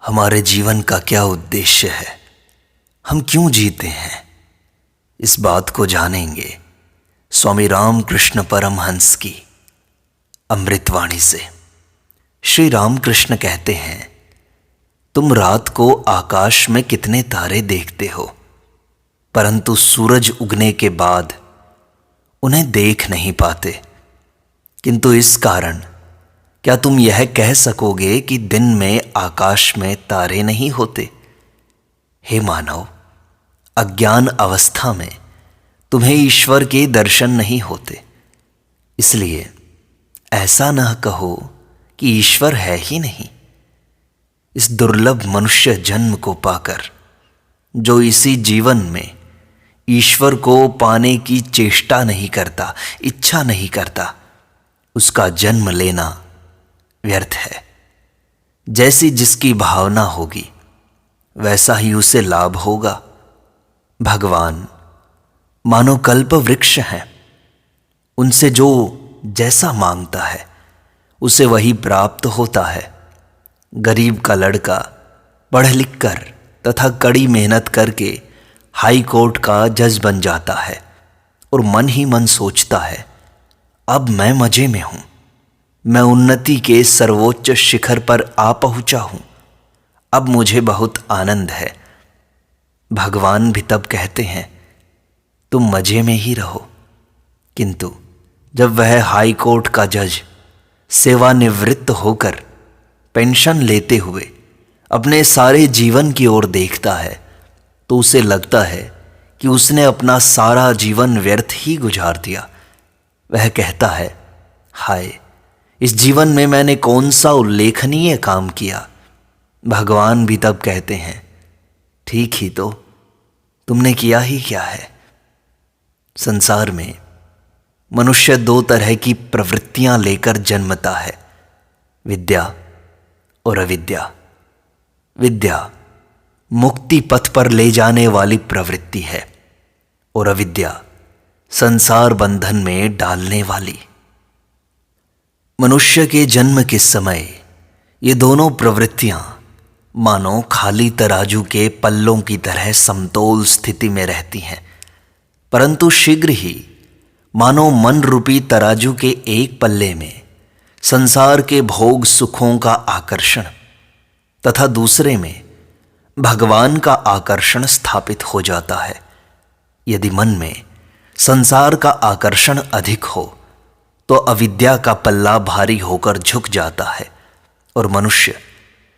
हमारे जीवन का क्या उद्देश्य है, हम क्यों जीते हैं, इस बात को जानेंगे स्वामी रामकृष्ण परमहंस की अमृतवाणी से। श्री रामकृष्ण कहते हैं, तुम रात को आकाश में कितने तारे देखते हो, परंतु सूरज उगने के बाद उन्हें देख नहीं पाते। किंतु इस कारण क्या तुम यह कह सकोगे कि दिन में आकाश में तारे नहीं होते? हे मानव, अज्ञान अवस्था में तुम्हें ईश्वर के दर्शन नहीं होते, इसलिए ऐसा न कहो कि ईश्वर है ही नहीं। इस दुर्लभ मनुष्य जन्म को पाकर जो इसी जीवन में ईश्वर को पाने की चेष्टा नहीं करता, इच्छा नहीं करता, उसका जन्म लेना व्यर्थ है। जैसी जिसकी भावना होगी वैसा ही उसे लाभ होगा। भगवान मानो कल्प वृक्ष हैं, उनसे जो जैसा मांगता है उसे वही प्राप्त होता है। गरीब का लड़का पढ़ लिख कर तथा कड़ी मेहनत करके हाई कोर्ट का जज बन जाता है और मन ही मन सोचता है, अब मैं मजे में हूं, मैं उन्नति के सर्वोच्च शिखर पर आ पहुंचा हूं, अब मुझे बहुत आनंद है। भगवान भी तब कहते हैं, तुम मजे में ही रहो। किंतु जब वह हाई कोर्ट का जज सेवानिवृत्त होकर पेंशन लेते हुए अपने सारे जीवन की ओर देखता है तो उसे लगता है कि उसने अपना सारा जीवन व्यर्थ ही गुजार दिया। वह कहता है, हाय, इस जीवन में मैंने कौन सा उल्लेखनीय काम किया। भगवान भी तब कहते हैं, ठीक ही तो, तुमने किया ही क्या है। संसार में मनुष्य दो तरह की प्रवृत्तियां लेकर जन्मता है, विद्या और अविद्या। विद्या मुक्ति पथ पर ले जाने वाली प्रवृत्ति है और अविद्या संसार बंधन में डालने वाली। मनुष्य के जन्म के समय ये दोनों प्रवृत्तियां मानो खाली तराजू के पल्लों की तरह समतोल स्थिति में रहती हैं, परंतु शीघ्र ही मानो मन रूपी तराजू के एक पल्ले में संसार के भोग सुखों का आकर्षण तथा दूसरे में भगवान का आकर्षण स्थापित हो जाता है। यदि मन में संसार का आकर्षण अधिक हो तो अविद्या का पल्ला भारी होकर झुक जाता है और मनुष्य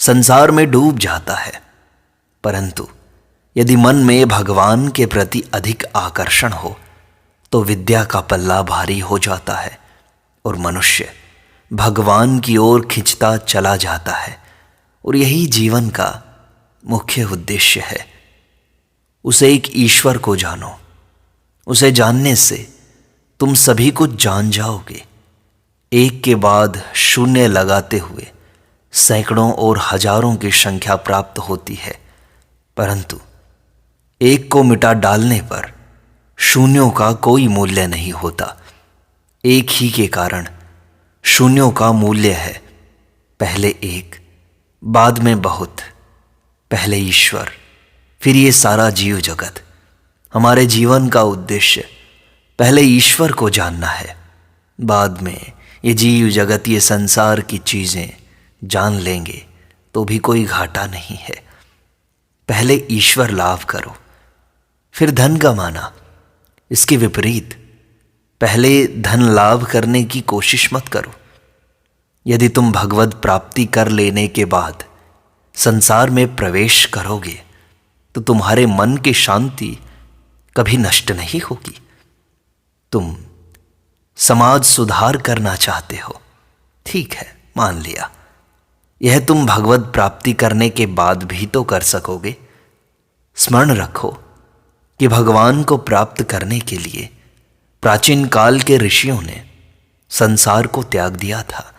संसार में डूब जाता है। परंतु यदि मन में भगवान के प्रति अधिक आकर्षण हो तो विद्या का पल्ला भारी हो जाता है और मनुष्य भगवान की ओर खिंचता चला जाता है। और यही जीवन का मुख्य उद्देश्य है। उसे एक ईश्वर को जानो। उसे जानने से तुम सभी कुछ जान जाओगे। एक के बाद शून्य लगाते हुए सैकड़ों और हजारों की संख्या प्राप्त होती है, परंतु एक को मिटा डालने पर शून्यों का कोई मूल्य नहीं होता। एक ही के कारण शून्यों का मूल्य है, पहले एक, बाद में बहुत, पहले ईश्वर, फिर ये सारा जीव जगत। हमारे जीवन का उद्देश्य पहले ईश्वर को जानना है, बाद में ये जीव जगत, ये संसार की चीज़ें जान लेंगे तो भी कोई घाटा नहीं है। पहले ईश्वर लाभ करो, फिर धन कमाना। इसके विपरीत पहले धन लाभ करने की कोशिश मत करो। यदि तुम भगवत प्राप्ति कर लेने के बाद संसार में प्रवेश करोगे तो तुम्हारे मन की शांति कभी नष्ट नहीं होगी। तुम समाज सुधार करना चाहते हो, ठीक है, मान लिया। यह तुम भगवत प्राप्ति करने के बाद भी तो कर सकोगे। स्मरण रखो कि भगवान को प्राप्त करने के लिए प्राचीन काल के ऋषियों ने संसार को त्याग दिया था।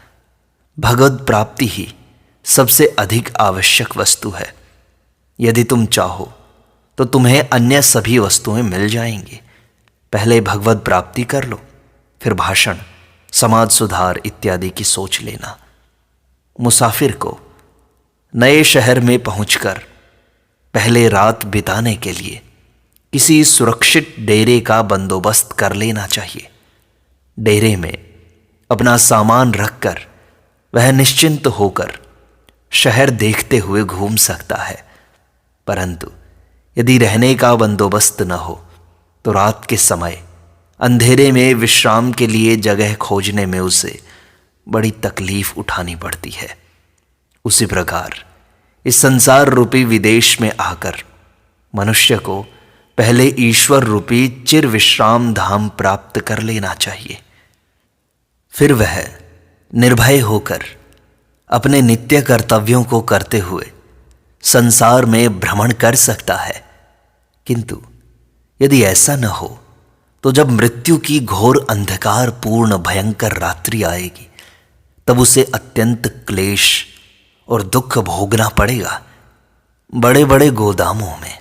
भगवत प्राप्ति ही सबसे अधिक आवश्यक वस्तु है। यदि तुम चाहो तो तुम्हें अन्य सभी वस्तुएं मिल जाएंगी। पहले भगवत प्राप्ति कर लो, फिर भाषण, समाज सुधार इत्यादि की सोच लेना। मुसाफिर को नए शहर में पहुंचकर पहले रात बिताने के लिए किसी सुरक्षित डेरे का बंदोबस्त कर लेना चाहिए। डेरे में अपना सामान रखकर वह निश्चिंत होकर शहर देखते हुए घूम सकता है। परंतु यदि रहने का बंदोबस्त न हो तो रात के समय अंधेरे में विश्राम के लिए जगह खोजने में उसे बड़ी तकलीफ उठानी पड़ती है। उसी प्रकार इस संसार रूपी विदेश में आकर मनुष्य को पहले ईश्वर रूपी चिर विश्राम धाम प्राप्त कर लेना चाहिए। फिर वह निर्भय होकर अपने नित्य कर्तव्यों को करते हुए संसार में भ्रमण कर सकता है। किंतु यदि ऐसा न हो तो जब मृत्यु की घोर अंधकार पूर्ण भयंकर रात्रि आएगी तब उसे अत्यंत क्लेश और दुख भोगना पड़ेगा। बड़े बड़े गोदामों में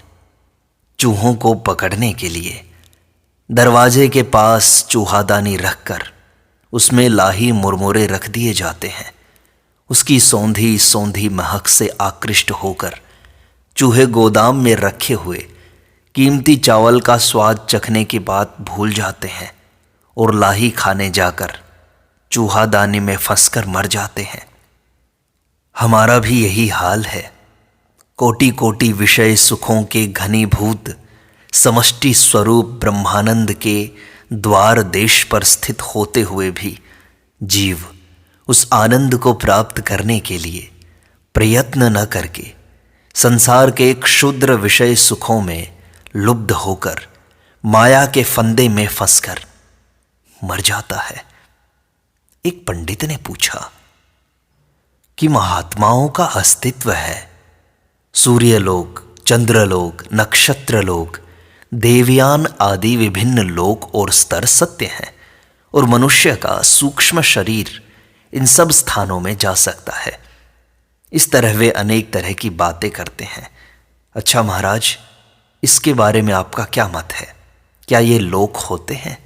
चूहों को पकड़ने के लिए दरवाजे के पास चूहादानी रखकर उसमें लाही मुरमुरे रख दिए जाते हैं। उसकी सौंधी सौंधी महक से आकृष्ट होकर चूहे गोदाम में रखे हुए कीमती चावल का स्वाद चखने की बात भूल जाते हैं और लाही खाने जाकर चूहादानी में फंसकर मर जाते हैं। हमारा भी यही हाल है। कोटि कोटि विषय सुखों के घनीभूत समष्टि स्वरूप ब्रह्मानंद के द्वार देश पर स्थित होते हुए भी जीव उस आनंद को प्राप्त करने के लिए प्रयत्न न करके संसार के क्षुद्र विषय सुखों में लुब्ध होकर माया के फंदे में फंसकर मर जाता है। एक पंडित ने पूछा कि महात्माओं का अस्तित्व है, सूर्यलोक, चंद्रलोक, नक्षत्रलोक, देवयान आदि विभिन्न लोक और स्तर सत्य हैं और मनुष्य का सूक्ष्म शरीर इन सब स्थानों में जा सकता है। इस तरह वे अनेक तरह की बातें करते हैं। अच्छा महाराज, इसके बारे में आपका क्या मत है? क्या ये लोक होते हैं?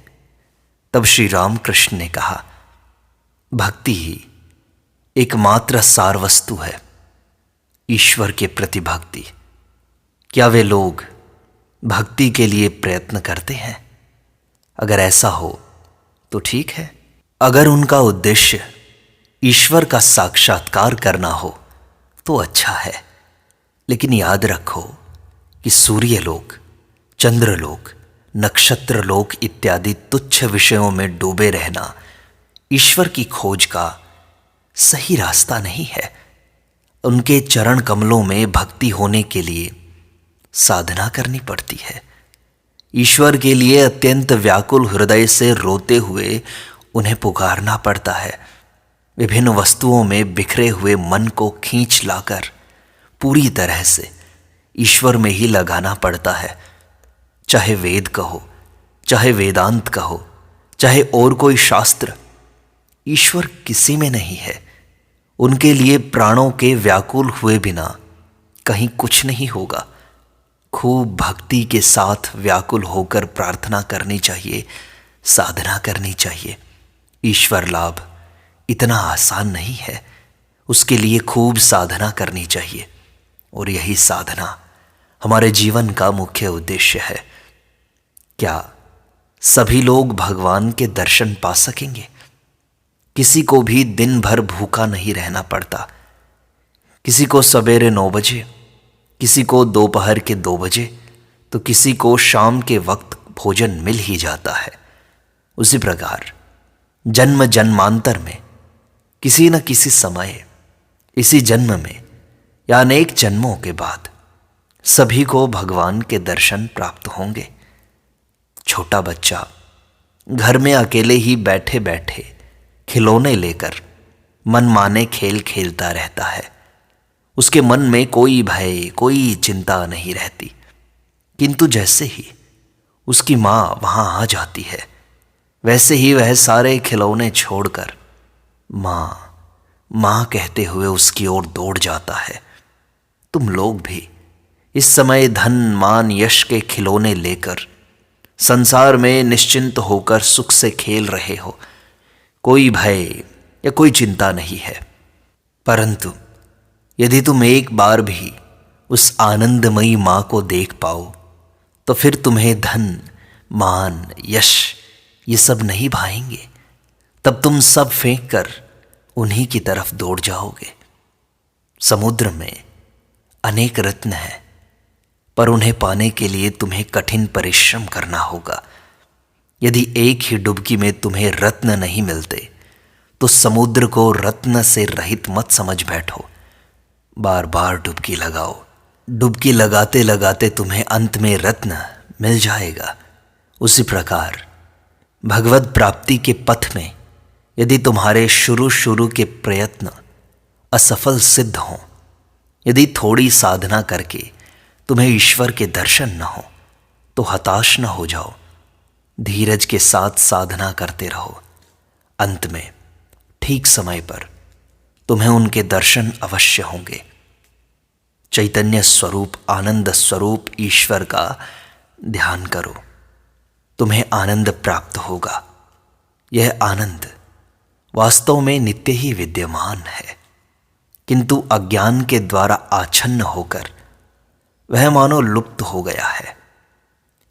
तब श्री रामकृष्ण ने कहा, भक्ति ही एकमात्र सार वस्तु है, ईश्वर के प्रति भक्ति। क्या वे लोग भक्ति के लिए प्रयत्न करते हैं? अगर ऐसा हो तो ठीक है। अगर उनका उद्देश्य ईश्वर का साक्षात्कार करना हो तो अच्छा है। लेकिन याद रखो कि सूर्यलोक, चंद्रलोक, नक्षत्रलोक इत्यादि तुच्छ विषयों में डूबे रहना ईश्वर की खोज का सही रास्ता नहीं है। उनके चरण कमलों में भक्ति होने के लिए साधना करनी पड़ती है। ईश्वर के लिए अत्यंत व्याकुल हृदय से रोते हुए उन्हें पुकारना पड़ता है। विभिन्न वस्तुओं में बिखरे हुए मन को खींच लाकर पूरी तरह से ईश्वर में ही लगाना पड़ता है। चाहे वेद कहो, चाहे वेदांत कहो, चाहे और कोई शास्त्र, ईश्वर किसी में नहीं है। उनके लिए प्राणों के व्याकुल हुए बिना कहीं कुछ नहीं होगा। खूब भक्ति के साथ व्याकुल होकर प्रार्थना करनी चाहिए, साधना करनी चाहिए। ईश्वर लाभ इतना आसान नहीं है, उसके लिए खूब साधना करनी चाहिए और यही साधना हमारे जीवन का मुख्य उद्देश्य है। क्या सभी लोग भगवान के दर्शन पा सकेंगे? किसी को भी दिन भर भूखा नहीं रहना पड़ता। किसी को सवेरे 9 बजे, किसी को दोपहर के 2 बजे, तो किसी को शाम के वक्त भोजन मिल ही जाता है। उसी प्रकार जन्म जन्मांतर में किसी न किसी समय, इसी जन्म में या अनेक जन्मों के बाद सभी को भगवान के दर्शन प्राप्त होंगे। छोटा बच्चा घर में अकेले ही बैठे बैठे खिलौने लेकर मनमाने खेल खेलता रहता है। उसके मन में कोई भय, कोई चिंता नहीं रहती। किंतु जैसे ही उसकी माँ वहां आ जाती है, वैसे ही वह सारे खिलौने छोड़कर माँ माँ कहते हुए उसकी ओर दौड़ जाता है। तुम लोग भी इस समय धन, मान, यश के खिलौने लेकर संसार में निश्चिंत होकर सुख से खेल रहे हो। कोई भय या कोई चिंता नहीं है। परंतु यदि तुम एक बार भी उस आनंदमयी माँ को देख पाओ तो फिर तुम्हें धन, मान, यश ये सब नहीं भाएंगे। तब तुम सब फेंक कर उन्हीं की तरफ दौड़ जाओगे। समुद्र में अनेक रत्न हैं, पर उन्हें पाने के लिए तुम्हें कठिन परिश्रम करना होगा। यदि एक ही डुबकी में तुम्हें रत्न नहीं मिलते तो समुद्र को रत्न से रहित मत समझ बैठो। बार बार डुबकी लगाओ। डुबकी लगाते लगाते तुम्हें अंत में रत्न मिल जाएगा। उसी प्रकार भगवत प्राप्ति के पथ में यदि तुम्हारे शुरू के प्रयत्न असफल सिद्ध हों, यदि थोड़ी साधना करके तुम्हें ईश्वर के दर्शन न हो, तो हताश न हो जाओ। धीरज के साथ साधना करते रहो। अंत में ठीक समय पर तुम्हें उनके दर्शन अवश्य होंगे। चैतन्य स्वरूप, आनंद स्वरूप ईश्वर का ध्यान करो, तुम्हें आनंद प्राप्त होगा। यह आनंद वास्तव में नित्य ही विद्यमान है, किंतु अज्ञान के द्वारा आच्छन्न होकर वह मानो लुप्त हो गया है।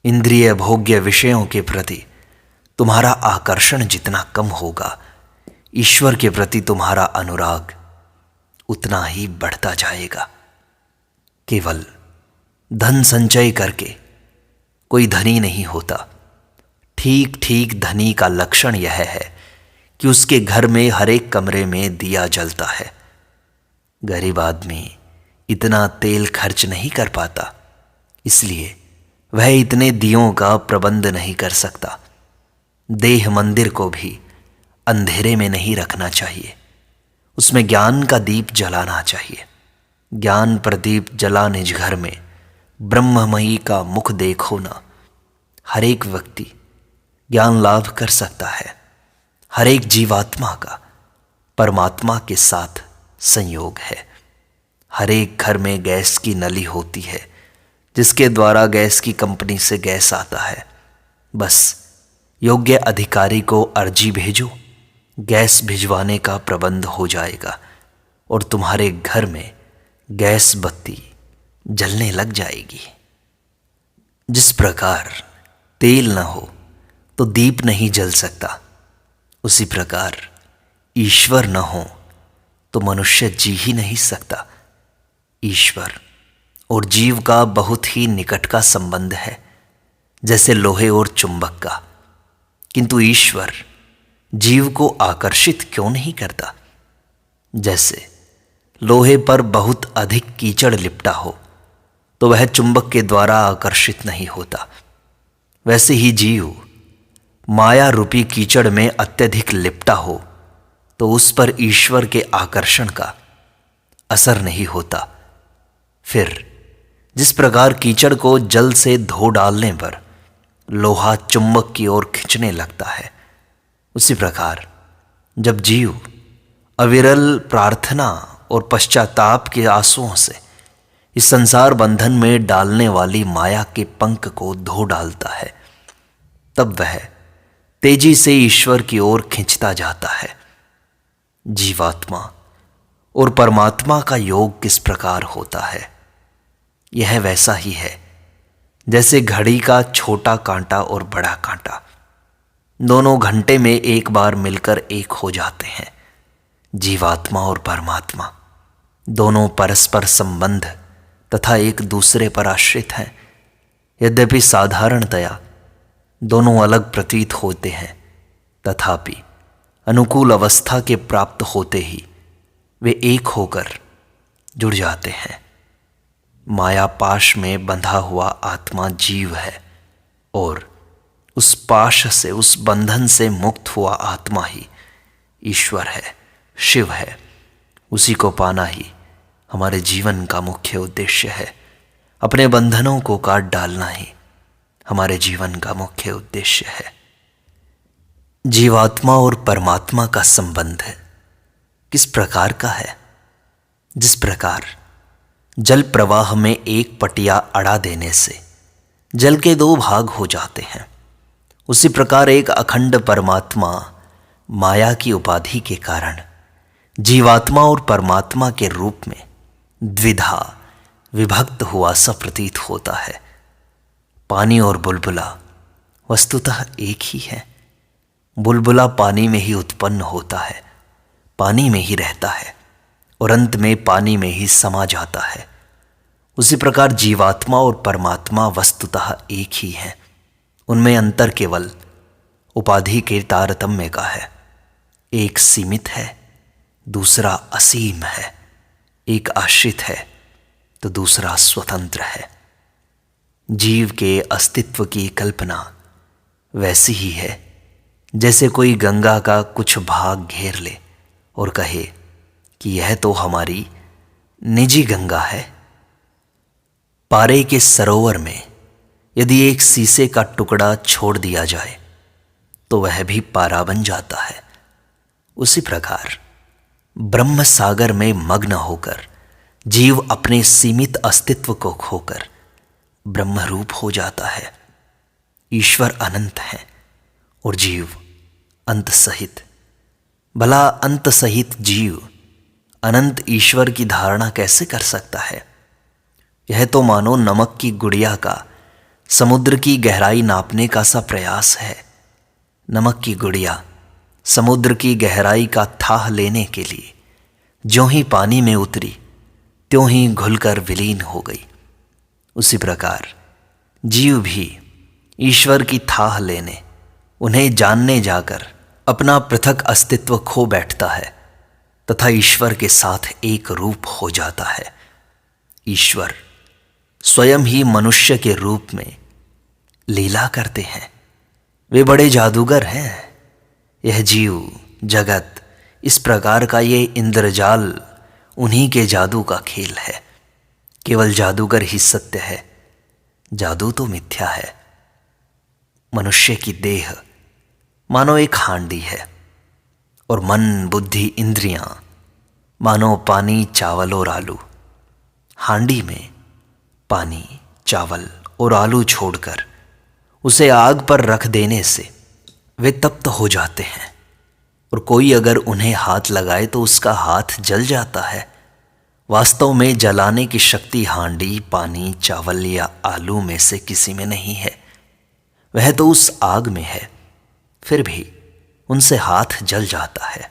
इंद्रिय भोग्य विषयों के प्रति तुम्हारा आकर्षण जितना कम होगा, ईश्वर के प्रति तुम्हारा अनुराग उतना ही बढ़ता जाएगा। केवल धन संचय करके कोई धनी नहीं होता। ठीक ठीक धनी का लक्षण यह है कि उसके घर में हर एक कमरे में दिया जलता है। गरीब आदमी इतना तेल खर्च नहीं कर पाता, इसलिए वह इतने दियों का प्रबंध नहीं कर सकता। देह मंदिर को भी अंधेरे में नहीं रखना चाहिए, उसमें ज्ञान का दीप जलाना चाहिए। ज्ञान प्रदीप जला निज घर में, ब्रह्ममयी का मुख देखो ना। हर एक व्यक्ति ज्ञान लाभ कर सकता है। हर एक जीवात्मा का परमात्मा के साथ संयोग है। हर एक घर में गैस की नली होती है, जिसके द्वारा गैस की कंपनी से गैस आता है। बस योग्य अधिकारी को अर्जी भेजो, गैस भिजवाने का प्रबंध हो जाएगा और तुम्हारे घर में गैस बत्ती जलने लग जाएगी। जिस प्रकार तेल न हो तो दीप नहीं जल सकता, उसी प्रकार ईश्वर न हो तो मनुष्य जी ही नहीं सकता। ईश्वर और जीव का बहुत ही निकट का संबंध है, जैसे लोहे और चुंबक का। किंतु ईश्वर जीव को आकर्षित क्यों नहीं करता? जैसे लोहे पर बहुत अधिक कीचड़ लिपटा हो तो वह चुंबक के द्वारा आकर्षित नहीं होता, वैसे ही जीव माया रूपी कीचड़ में अत्यधिक लिपटा हो तो उस पर ईश्वर के आकर्षण का असर नहीं होता। फिर जिस प्रकार कीचड़ को जल से धो डालने पर लोहा चुंबक की ओर खींचने लगता है, उसी प्रकार जब जीव अविरल प्रार्थना और पश्चाताप के आंसुओं से इस संसार बंधन में डालने वाली माया के पंख को धो डालता है, तब वह तेजी से ईश्वर की ओर खींचता जाता है। जीवात्मा और परमात्मा का योग किस प्रकार होता है? यह वैसा ही है जैसे घड़ी का छोटा कांटा और बड़ा कांटा दोनों घंटे में एक बार मिलकर एक हो जाते हैं। जीवात्मा और परमात्मा दोनों परस्पर संबंध तथा एक दूसरे पर आश्रित हैं। यद्यपि साधारणतया दोनों अलग प्रतीत होते हैं, तथापि अनुकूल अवस्था के प्राप्त होते ही वे एक होकर जुड़ जाते हैं। माया पाश में बंधा हुआ आत्मा जीव है और उस पाश से, उस बंधन से मुक्त हुआ आत्मा ही ईश्वर है, शिव है। उसी को पाना ही हमारे जीवन का मुख्य उद्देश्य है। अपने बंधनों को काट डालना ही हमारे जीवन का मुख्य उद्देश्य है। जीवात्मा और परमात्मा का संबंध किस प्रकार का है? जिस प्रकार जल प्रवाह में एक पटिया अड़ा देने से जल के दो भाग हो जाते हैं, उसी प्रकार एक अखंड परमात्मा माया की उपाधि के कारण जीवात्मा और परमात्मा के रूप में द्विधा विभक्त हुआ सा प्रतीत होता है। पानी और बुलबुला वस्तुतः एक ही है। बुलबुला पानी में ही उत्पन्न होता है, पानी में ही रहता है और अंत में पानी में ही समा जाता है। उसी प्रकार जीवात्मा और परमात्मा वस्तुतः एक ही हैं। उनमें अंतर केवल उपाधि के तारतम्य का है। एक सीमित है, दूसरा असीम है। एक आश्रित है तो दूसरा स्वतंत्र है। जीव के अस्तित्व की कल्पना वैसी ही है जैसे कोई गंगा का कुछ भाग घेर ले और कहे कि यह तो हमारी निजी गंगा है। पारे के सरोवर में यदि एक शीशे का टुकड़ा छोड़ दिया जाए तो वह भी पारा बन जाता है। उसी प्रकार ब्रह्म सागर में मग्न होकर जीव अपने सीमित अस्तित्व को खोकर ब्रह्मरूप हो जाता है। ईश्वर अनंत है और जीव अंत सहित। भला अंत सहित जीव अनंत ईश्वर की धारणा कैसे कर सकता है? यह तो मानो नमक की गुड़िया का समुद्र की गहराई नापने का सा प्रयास है। नमक की गुड़िया समुद्र की गहराई का थाह लेने के लिए ज्यों ही पानी में उतरी त्यों ही घुलकर विलीन हो गई। उसी प्रकार जीव भी ईश्वर की थाह लेने, उन्हें जानने जाकर अपना पृथक अस्तित्व खो बैठता है तथा ईश्वर के साथ एक रूप हो जाता है। ईश्वर स्वयं ही मनुष्य के रूप में लीला करते हैं। वे बड़े जादूगर हैं। यह जीव जगत, इस प्रकार का ये इंद्रजाल उन्हीं के जादू का खेल है। केवल जादूगर ही सत्य है, जादू तो मिथ्या है। मनुष्य की देह मानो एक हांडी है और मन, बुद्धि, इंद्रियां मानो पानी, चावल और आलू। हांडी में पानी, चावल और आलू छोड़कर उसे आग पर रख देने से वे तप्त हो जाते हैं और कोई अगर उन्हें हाथ लगाए तो उसका हाथ जल जाता है। वास्तव में जलाने की शक्ति हांडी, पानी, चावल या आलू में से किसी में नहीं है। वह तो उस आग में है, फिर भी उनसे हाथ जल जाता है।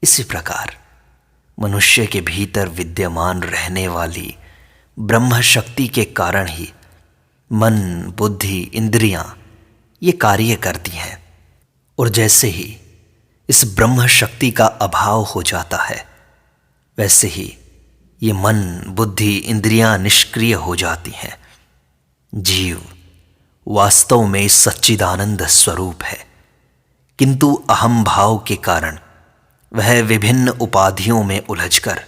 इसी प्रकार मनुष्य के भीतर विद्यमान रहने वाली ब्रह्म शक्ति के कारण ही मन, बुद्धि, इंद्रियां ये कार्य करती हैं और जैसे ही इस ब्रह्म शक्ति का अभाव हो जाता है वैसे ही ये मन, बुद्धि, इंद्रियां निष्क्रिय हो जाती हैं। जीव वास्तव में सच्चिदानंद स्वरूप है, किंतु अहम भाव के कारण वह विभिन्न उपाधियों में उलझकर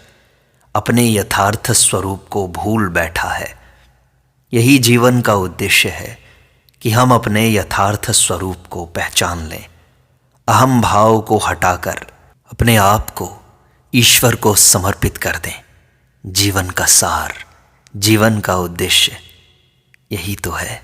अपने यथार्थ स्वरूप को भूल बैठा है। यही जीवन का उद्देश्य है कि हम अपने यथार्थ स्वरूप को पहचान लें, अहम भाव को हटाकर अपने आप को ईश्वर को समर्पित कर दें। जीवन का सार, जीवन का उद्देश्य यही तो है।